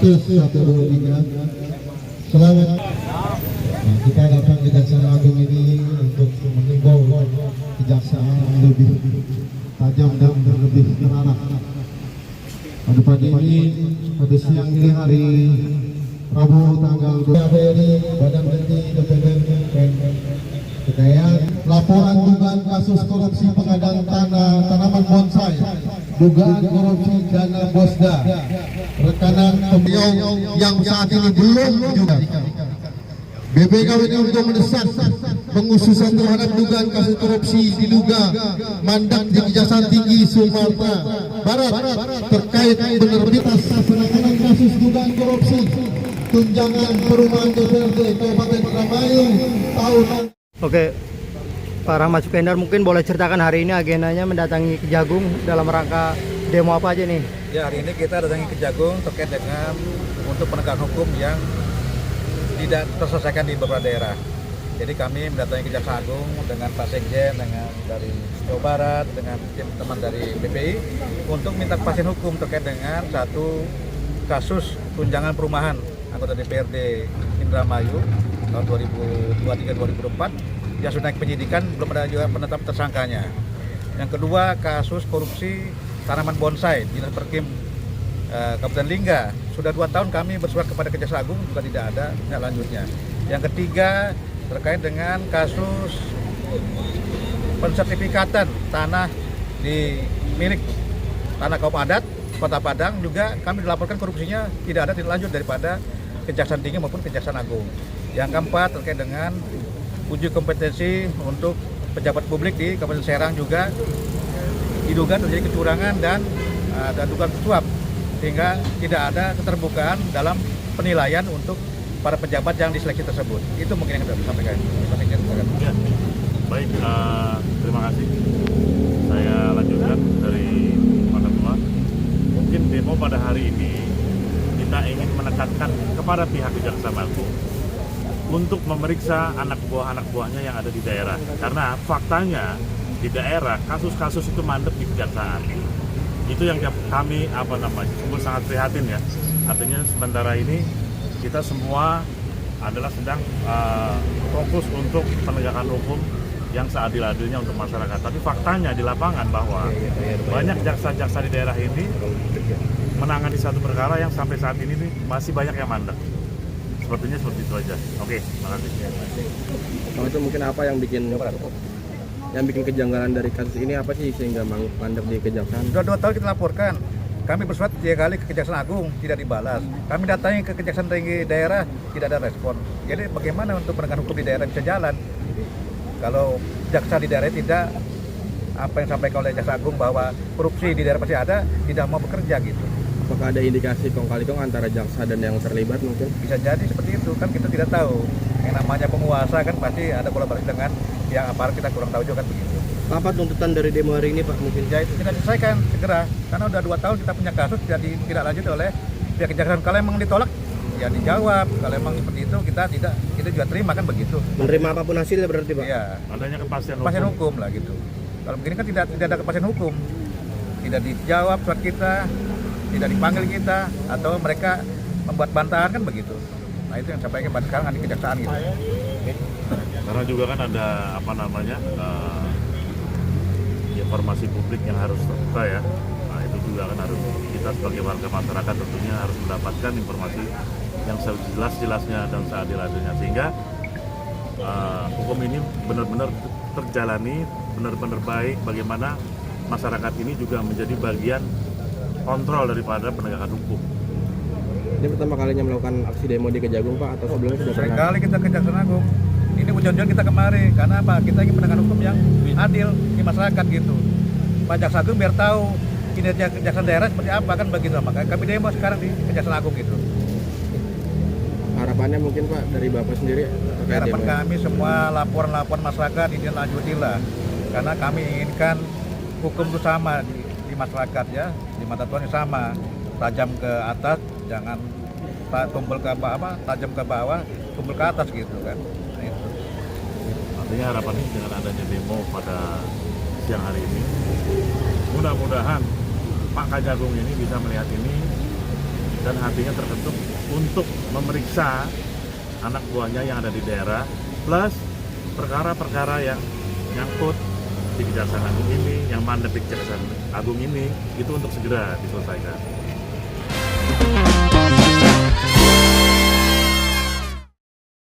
kasus 123. Selamat. Nah, kita datang ke Kejaksaan Agung ini untuk mengimbau kejaksaan lebih tajam dan lebih terarah. Pada pagi ini, pada siang ini hari Rabu tanggal 2 Februari, Badan Menteri Independen Kekayaan laporan dugaan kasus korupsi pengadaan tanaman bonsai, dugaan korupsi dana Bosda, rekanan pemilik yang saat ini belum juga. BPK untuk mendesak pengusutan terhadap dugaan kasus korupsi diduga mandat di Kejaksaan Tinggi Sumatera Barat terkait penerbitan penanganan kasus dugaan korupsi tunjangan perumahan DPRD Kabupaten Indramayu tahun. Oke, Pak Rahmat Sukendar, mungkin boleh ceritakan hari ini agendanya mendatangi Kejagung dalam rangka demo apa aja nih? Ya, hari ini kita datangi Kejagung terkait dengan untuk penegakan hukum yang tidak terselesaikan di beberapa daerah. Jadi kami mendatangi Kejaksaan Agung dengan Pak Sekjen, dengan dari Jawa Barat, dengan teman dari BPI untuk minta kepastian hukum terkait dengan satu kasus tunjangan perumahan anggota DPRD Indramayu tahun 2023-2024 yang sudah naik penyidikan, belum ada juga penetapan tersangkanya. Yang kedua, kasus korupsi tanaman bonsai Dinas Perkim Kabupaten Lingga. Sudah 2 tahun kami bersurat kepada Kejaksaan Agung, juga tidak ada tindak lanjutnya. Yang ketiga, terkait dengan kasus pensertifikatan tanah di milik tanah kaum adat Kota Padang, juga kami dilaporkan korupsinya tidak ada tindak lanjut daripada Kejaksaan Tinggi maupun Kejaksaan Agung. Yang keempat, terkait dengan uji kompetensi untuk pejabat publik di Kabupaten Serang, juga diduga terjadi kecurangan dan dugaan suap, sehingga tidak ada keterbukaan dalam penilaian untuk para pejabat yang diseleksi tersebut. Itu mungkin yang kita sampaikan. Ya, baik, terima kasih. Saya lanjutkan dari Pak Ketua. Mungkin demo pada hari ini kita ingin menekankan kepada pihak Kejaksaan Agung untuk memeriksa anak buahnya yang ada di daerah. Karena faktanya di daerah kasus-kasus itu mandek di kejaksaan. Itu yang kami sungguh sangat prihatin ya. Artinya sementara ini kita semua adalah sedang fokus untuk penegakan hukum yang seadil-adilnya untuk masyarakat. Tapi faktanya di lapangan bahwa banyak jaksa-jaksa di daerah ini menangani satu perkara yang sampai saat ini masih banyak yang mandek. Sepertinya seperti itu aja. Oke, makasih. Kalau itu mungkin apa yang bikin kejanggalan dari kasus ini apa sih sehingga mandek di kejaksaan? Sudah 2 tahun kita laporkan. Kami bersurat 3 kali ke Kejaksaan Agung, tidak dibalas. Kami datangi ke Kejaksaan Tinggi daerah, tidak ada respon. Jadi bagaimana untuk penegakan hukum di daerah bisa jalan? Kalau jaksa di daerah tidak, apa yang disampaikan oleh Jaksa Agung bahwa korupsi di daerah pasti ada, tidak mau bekerja gitu. Apakah ada indikasi kong kali kong antara jaksa dan yang terlibat mungkin? Bisa jadi seperti itu, kan kita tidak tahu. Yang namanya penguasa kan pasti ada kolaborasi dengan yang aparat, kita kurang tahu juga kan begitu. Apa tuntutan dari demo hari ini Pak mungkin? Ya itu kita selesaikan segera, karena udah 2 tahun kita punya kasus tidak lanjut oleh pihak kejaksaan. Kalau memang ditolak ya dijawab, kalau memang seperti itu kita juga terima kan begitu. Menerima apapun hasilnya berarti Pak? Iya. Adanya kepastian hukum lah gitu. Kalau begini kan tidak ada kepastian hukum, tidak dijawab surat kita, tidak dipanggil kita, atau mereka membuat bantahan kan begitu. Nah itu yang sampai pada sekarang di kejaksaan gitu. Karena juga kan ada informasi publik yang harus terbuka ya. Nah itu juga kan harus kita sebagai warga masyarakat tentunya harus mendapatkan informasi yang sejelas-jelasnya dan seadil-adilnya, sehingga hukum ini benar-benar terjalani, benar-benar baik, bagaimana masyarakat ini juga menjadi bagian kontrol daripada penegakan hukum. Ini pertama kalinya melakukan aksi demo di Kejagung Pak, atau sebelumnya sudah pernah? Sekali kita ke Kejaksaan Agung. Ini hujan-hujan kita kemari, karena apa? Kita ingin penegakan hukum yang adil di masyarakat gitu. Pak Jaksa Agung biar tahu kinerja kejaksaan daerah seperti apa kan begitu. Makanya kami demo sekarang di Kejaksaan Agung gitu. Harapannya mungkin Pak dari Bapak sendiri? Harapan kami semua laporan-laporan masyarakat ini lanjutilah, karena kami inginkan hukum itu sama di masyarakat ya, di mata Tuhan yang sama, tajam ke atas, jangan tumpul ke bawah, tajam ke bawah, tumpul ke atas gitu kan. Nah, itu. Artinya harapannya dengan adanya demo pada siang hari ini, mudah-mudahan Pak Kejagung ini bisa melihat ini dan hatinya terketuk untuk memeriksa anak buahnya yang ada di daerah, plus perkara-perkara yang nyangkut di Kejaksaan Agung ini, yang mandek di Kejaksaan Agung ini, itu untuk segera diselesaikan.